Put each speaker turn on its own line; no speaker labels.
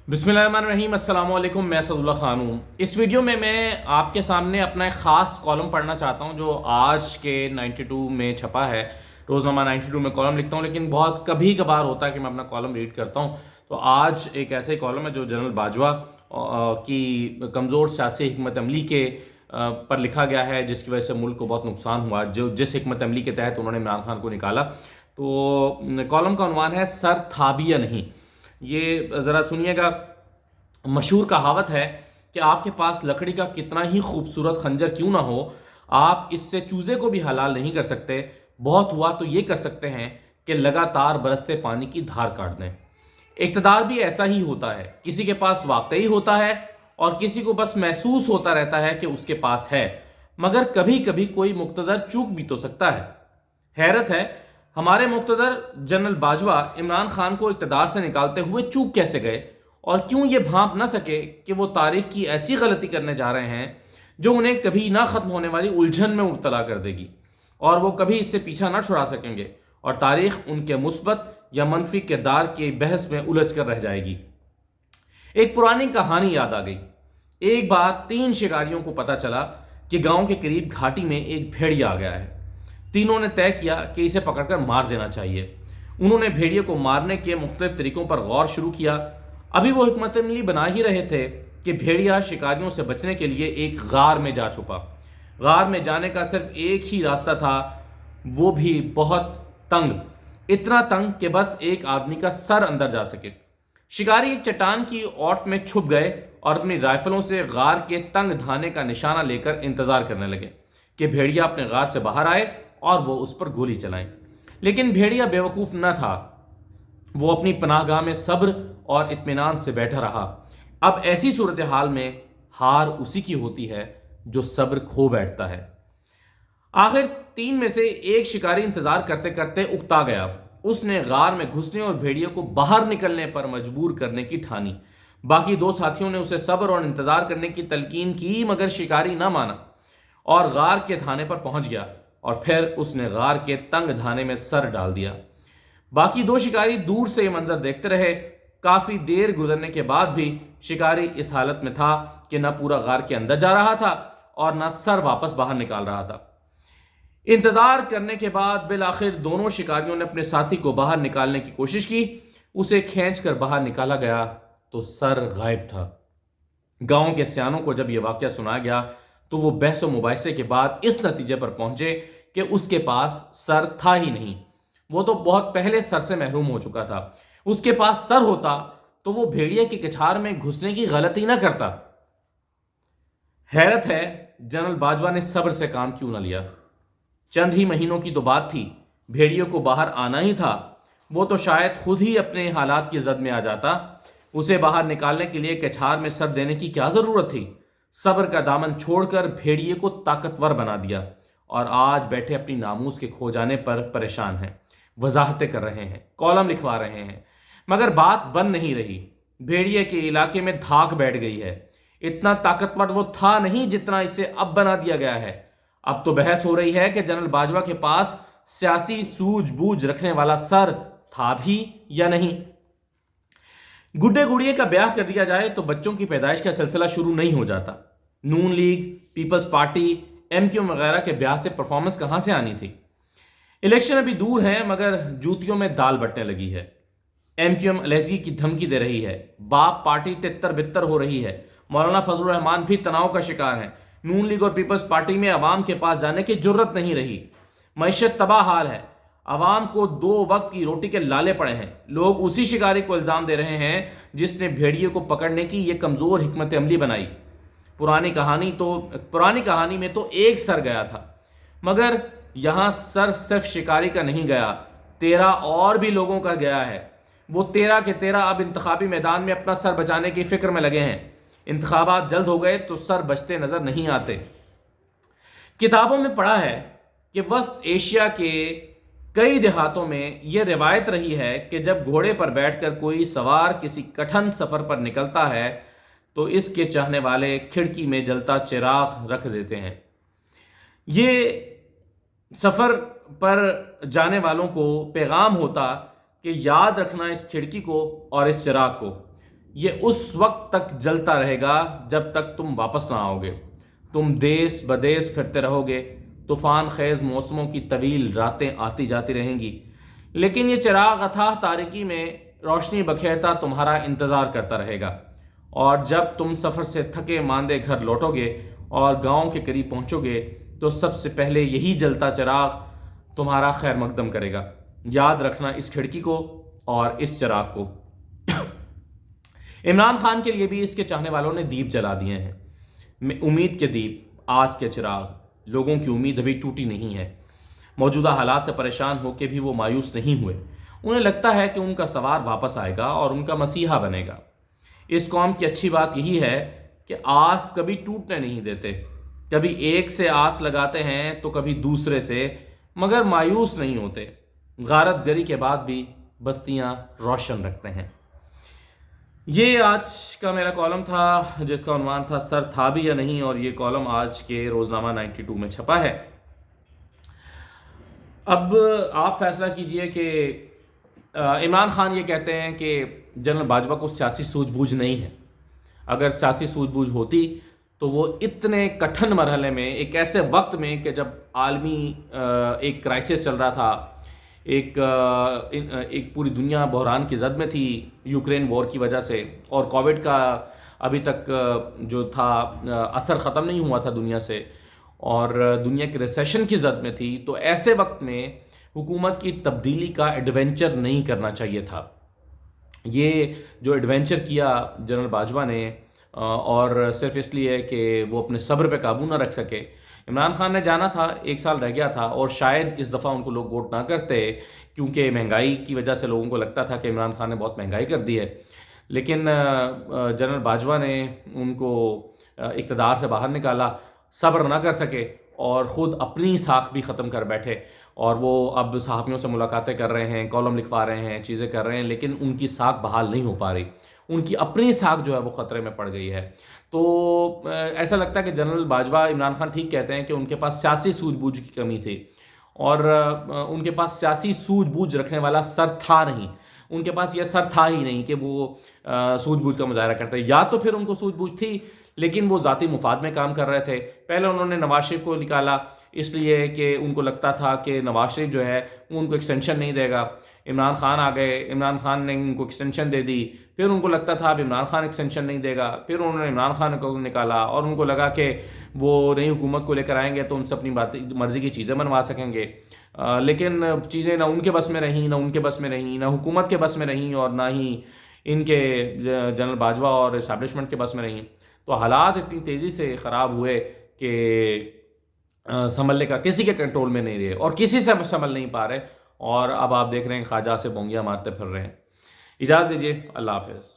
बिस्मिल्लाहिर्रहमानिर्रहीम। अस्सलाम वालेकुम। मैं असदुल्ला खान हूँ। इस वीडियो में मैं आपके सामने अपना एक ख़ास कॉलम पढ़ना चाहता हूँ जो आज के 92 में छपा है। रोज़नामा 92 में कॉलम लिखता हूँ, लेकिन बहुत कभी कभार होता है कि मैं अपना कॉलम रीड करता हूँ। तो आज एक ऐसे ही कॉलम है जो जनरल बाजवा की कमज़ोर सियासी हिकमत अमली के पर लिखा गया है, जिसकी वजह से मुल्क को बहुत नुकसान हुआ, जो जिस हिकमत अमली के तहत उन्होंने इमरान खान को निकाला। तो कॉलम का उन्वान है सर था भी या नहीं। ये ज़रा सुनिएगा। मशहूर कहावत है कि आपके पास लकड़ी का कितना ही खूबसूरत खंजर क्यों ना हो, आप इससे चूज़े को भी हलाल नहीं कर सकते। बहुत हुआ तो ये कर सकते हैं कि लगातार बरसते पानी की धार काट दें। इक़्तिदार भी ऐसा ही होता है, किसी के पास वाकई होता है और किसी को बस महसूस होता रहता है कि उसके पास है, मगर कभी कभी कोई मुक़्तदर चूक भी तो सकता है। हैरत है, हमारे मुक़्तदर जनरल बाजवा इमरान खान को इक़्तिदार से निकालते हुए चूक कैसे गए, और क्यों ये भांप ना सके कि वो तारीख की ऐसी गलती करने जा रहे हैं जो उन्हें कभी ना ख़त्म होने वाली उलझन में मुब्तला कर देगी और वो कभी इससे पीछा ना छुड़ा सकेंगे और तारीख उनके मुस्बत या मनफी किरदार के बहस में उलझ कर रह जाएगी। एक पुरानी कहानी याद आ गई। एक बार 3 शिकारियों को पता चला कि गांव के करीब घाटी में एक भेड़िया आ गया है। तीनों ने तय किया कि इसे पकड़कर मार देना चाहिए। उन्होंने भेड़िए को मारने के मुख्तलिफ तरीकों पर गौर शुरू किया। अभी वो हिकमत अमली बना ही रहे थे कि भेड़िया शिकारियों से बचने के लिए एक गार में जा छुपा। गार में जाने का सिर्फ एक ही रास्ता था, वो भी बहुत तंग, इतना तंग कि बस एक आदमी का सर अंदर जा सके। शिकारी एक चट्टान की ओट में छुप गए और अपनी राइफलों से गार के तंग धाने का निशाना लेकर इंतजार करने लगे कि भेड़िया अपने गार से बाहर आए और वो उस पर गोली चलाएं। लेकिन भेड़िया बेवकूफ़ न था, वो अपनी पनाहगाह में सब्र और इत्मीनान से बैठा रहा। अब ऐसी सूरत हाल में हार उसी की होती है जो सब्र खो बैठता है। आखिर 3 में से एक शिकारी इंतजार करते करते उकता गया। उसने गार में घुसने और भेड़िए को बाहर निकलने पर मजबूर करने की ठानी। बाकी 2 साथियों ने उसे सब्र और इंतजार करने की तलकीन की, मगर शिकारी ना माना और गार के थाने पर पहुंच गया और फिर उसने गार के तंग धाने में सर डाल दिया। बाकी 2 शिकारी दूर से ये मंजर देखते रहे। काफी देर गुजरने के बाद भी शिकारी इस हालत में था कि न पूरा गार के अंदर जा रहा था और न सर वापस बाहर निकाल रहा था। इंतजार करने के बाद बिल आखिर दोनों शिकारियों ने अपने साथी को बाहर निकालने की कोशिश की। उसे खींचकर बाहर निकाला गया तो सर गायब था। गांव के सियानों को जब यह वाकया सुनाया गया तो वो बहस व मुबाहिसे के बाद इस नतीजे पर पहुंचे कि उसके पास सर था ही नहीं। वो तो बहुत पहले सर से महरूम हो चुका था। उसके पास सर होता तो वो भेड़िए की कछार में घुसने की गलती ना करता। हैरत है, जनरल बाजवा ने सब्र से काम क्यों ना लिया। चंद ही महीनों की तो बात थी, भेड़िए को बाहर आना ही था। वो तो शायद खुद ही अपने हालात की जद में आ जाता। उसे बाहर निकालने के लिए कछार में सर देने की क्या जरूरत थी। सब्र का दामन छोड़कर भेड़िए को ताकतवर बना दिया और आज बैठे अपनी नामूस के खो जाने पर परेशान हैं, वजाहतें कर रहे हैं, कॉलम लिखवा रहे हैं, मगर बात बन नहीं रही। भेड़िए के इलाके में धाक बैठ गई है। इतना ताकतवर वो था नहीं जितना इसे अब बना दिया गया है। अब तो बहस हो रही है कि जनरल बाजवा के पास सियासी सूझबूझ रखने वाला सर था भी या नहीं। गुड्डे गुड़िए का ब्याह कर दिया जाए तो बच्चों की पैदाइश का सिलसिला शुरू नहीं हो जाता। नून लीग, पीपल्स पार्टी, एमक्यू वगैरह के ब्याह से परफॉर्मेंस कहां से आनी थी। इलेक्शन अभी दूर है, मगर जूतियों में दाल बटने लगी है। एमक्यूएम अलहदगी की धमकी दे रही है। बाप पार्टी तितर बितर हो रही है। मौलाना फजलुर रहमान भी तनाव का शिकार है। नून लीग और पीपल्स पार्टी में अवाम के पास जाने की जुर्रत नहीं रही। मईशत तबाह हाल है। अवाम को 2 वक्त की रोटी के लाले पड़े हैं। लोग उसी शिकारी को इल्ज़ाम दे रहे हैं जिसने भेड़िए को पकड़ने की ये कमज़ोर हिकमत अमली बनाई। पुरानी कहानी में तो एक सर गया था, मगर यहां सर सिर्फ शिकारी का नहीं गया, 13 और भी लोगों का गया है। वो 13 के 13 अब इंतखाबी मैदान में अपना सर बचाने की फिक्र में लगे हैं। इंतखाबात जल्द हो गए तो सर बचते नजर नहीं आते। किताबों में पढ़ा है कि वस्त एशिया के कई देहातों में यह रिवायत रही है कि जब घोड़े पर बैठकर कोई सवार किसी कठिन सफर पर निकलता है तो इसके चाहने वाले खिड़की में जलता चिराग रख देते हैं। ये सफर पर जाने वालों को पैगाम होता कि याद रखना इस खिड़की को और इस चिराग को। یہ اس وقت تک جلتا رہے گا جب تک تم واپس نہ آؤ گے۔ تم دیس بدیس پھرتے رہو گے، طوفان خیز موسموں کی طویل راتیں آتی جاتی رہیں گی، لیکن یہ چراغ اتھاہ تاریکی میں روشنی بکھیرتا تمہارا انتظار کرتا رہے گا۔ اور جب تم سفر سے تھکے ماندے گھر لوٹو گے اور گاؤں کے قریب پہنچو گے تو سب سے پہلے یہی جلتا چراغ تمہارا خیر مقدم کرے گا۔ یاد رکھنا اس کھڑکی کو اور اس چراغ کو۔ عمران خان کے لیے بھی اس کے چاہنے والوں نے دیپ جلا دیے ہیں، امید کے دیپ، آس کے چراغ۔ لوگوں کی امید ابھی ٹوٹی نہیں ہے۔ موجودہ حالات سے پریشان ہو کے بھی وہ مایوس نہیں ہوئے۔ انہیں لگتا ہے کہ ان کا سوار واپس آئے گا اور ان کا مسیحا بنے گا۔ اس قوم کی اچھی بات یہی ہے کہ آس کبھی ٹوٹنے نہیں دیتے۔ کبھی ایک سے آس لگاتے ہیں تو کبھی دوسرے سے، مگر مایوس نہیں ہوتے۔ غارت گری کے بعد بھی بستیاں روشن رکھتے ہیں۔ یہ آج کا میرا کالم تھا جس کا عنوان تھا سر تھا بھی یا نہیں، اور یہ کالم آج کے روزنامہ 92 میں چھپا ہے۔ اب آپ فیصلہ کیجئے کہ عمران خان یہ کہتے ہیں کہ جنرل باجوہ کو سیاسی سوجھ بوجھ نہیں ہے۔ اگر سیاسی سوجھ بوجھ ہوتی تو وہ اتنے کٹھن مرحلے میں، ایک ایسے وقت میں کہ جب عالمی ایک کرائسس چل رہا تھا، ایک پوری دنیا بحران کی زد میں تھی یوکرین وار کی وجہ سے، اور کووڈ کا ابھی تک جو تھا اثر ختم نہیں ہوا تھا دنیا سے، اور دنیا کی ریسیشن کی زد میں تھی، تو ایسے وقت میں حکومت کی تبدیلی کا ایڈونچر نہیں کرنا چاہیے تھا۔ یہ جو ایڈونچر کیا جنرل باجوہ نے، اور صرف اس لیے کہ وہ اپنے صبر پہ قابو نہ رکھ سکے۔ عمران خان نے جانا تھا، 1 سال رہ گیا تھا، اور شاید اس دفعہ ان کو لوگ ووٹ نہ کرتے کیونکہ مہنگائی کی وجہ سے لوگوں کو لگتا تھا کہ عمران خان نے بہت مہنگائی کر دی ہے۔ لیکن جنرل باجوہ نے ان کو اقتدار سے باہر نکالا، صبر نہ کر سکے اور خود اپنی ساکھ بھی ختم کر بیٹھے، اور وہ اب صحافیوں سے ملاقاتیں کر رہے ہیں، کالم لکھوا رہے ہیں، چیزیں کر رہے ہیں، لیکن ان کی ساکھ بحال نہیں ہو پا رہی۔ ان کی اپنی ساکھ جو ہے وہ خطرے میں پڑ گئی ہے۔ تو ایسا لگتا ہے کہ جنرل باجوہ، عمران خان ٹھیک کہتے ہیں کہ ان کے پاس سیاسی سوجھ بوجھ کی کمی تھی، اور ان کے پاس سیاسی سوجھ بوجھ رکھنے والا سر تھا نہیں۔ ان کے پاس یہ سر تھا ہی نہیں کہ وہ سوجھ بوجھ کا مظاہرہ کرتے، یا تو پھر ان کو سوجھ بوجھ تھی لیکن وہ ذاتی مفاد میں کام کر رہے تھے۔ پہلے انہوں نے نواز شریف کو نکالا اس لیے کہ ان کو لگتا تھا کہ نواز شریف جو ہے وہ ان کو ایکسٹینشن نہیں دے گا۔ عمران خان آ گئے، عمران خان نے ان کو ایکسٹینشن دے دی، پھر ان کو لگتا تھا اب عمران خان ایکسٹینشن نہیں دے گا، پھر انہوں نے عمران خان کو نکالا، اور ان کو لگا کہ وہ نئی حکومت کو لے کر آئیں گے تو ان سے اپنی مرضی کی چیزیں بنوا سکیں گے۔ لیکن چیزیں نہ ان کے بس میں رہیں، نہ ان کے بس میں رہیں، نہ حکومت کے بس میں رہیں، اور نہ ہی ان کے جنرل باجوہ اور اسٹیبلشمنٹ کے بس میں رہیں۔ تو حالات اتنی تیزی سے خراب ہوئے کہ سنبھلنے کا کسی کے کنٹرول میں نہیں رہے، اور کسی سے سنبھل نہیں پا رہے، اور اب آپ دیکھ رہے ہیں خواجہ سے بونگیاں مارتے پھر رہے ہیں۔ اجازت دیجیے، اللہ حافظ۔